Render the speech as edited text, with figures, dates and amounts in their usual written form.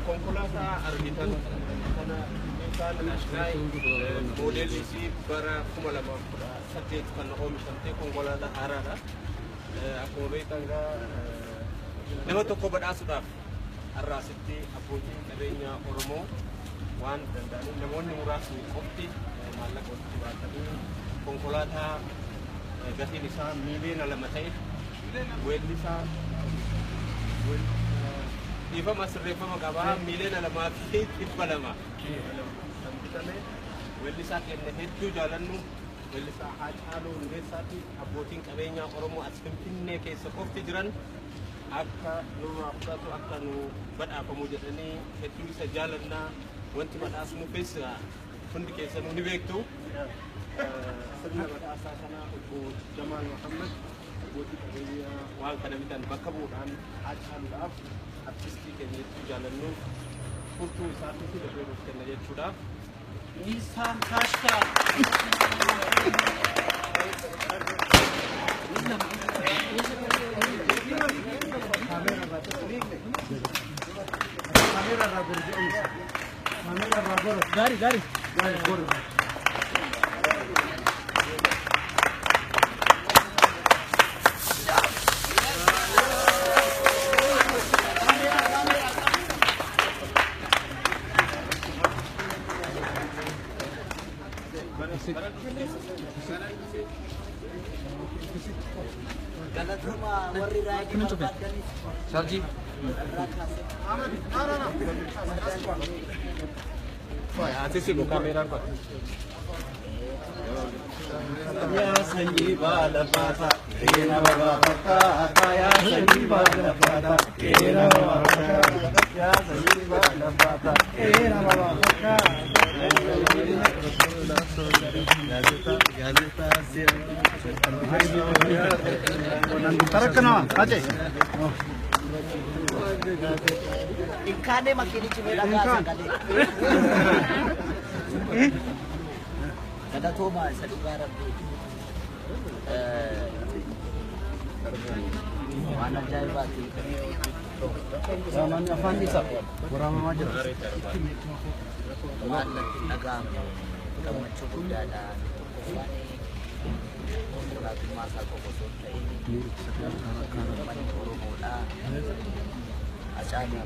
Konkolata argitan kana misal asnai model isi bara kumalama subject kan oomishamte konkolata harara akkuma beekanga nama tokko badhaasuudhaaf arraasitti abbootiin qabeenya Oromoo waan danda'aniif namoonni muraasni qofti maallaqa walitti baatanii konkolaataa gatiin isaa miiliyoona 2 ta'e weelli isaa Ifa masirreeffama qabaa miiliyoona 2.2 weellisaa kenne hedduu jaalannu weellisaa Haacaaluu Hundeessaati abbootiin qabeenyaa Oromoo as Finfinnee keessa qofti jiran akka nurraa fudhatu akka nu badhaafamu jedhanii hedduu isa jaalannaa wanti badhaasnuufis hundi keessanuu ni beektu sirna badhaasaa kana obbo Jamaal Muhammad abbootii qabeenyaa waan kana bitan bakka bu'uudhaan Haacaaluudhaaf artistii keenya hedduu jaalannu furtuu isaatiif dabaluuf kenna jechuudhaaf Nissan Qashqai Gari Sarji Asisi bu kamera Pak Ya Sanjiba Lafata Kena Baba Fata Ya Sanjiba Lafata Kena Baba Fata Ya Sanjiba Lafata Kena Baba Fata Tarakana aja ikan deh makin cemela sekali ada Thomas satu garam mana jaya bati zaman Afandi sah kurang ajar mana agam kamu cukup dada lagi masa kokosot ini, sekarang orang Oromo dah, acara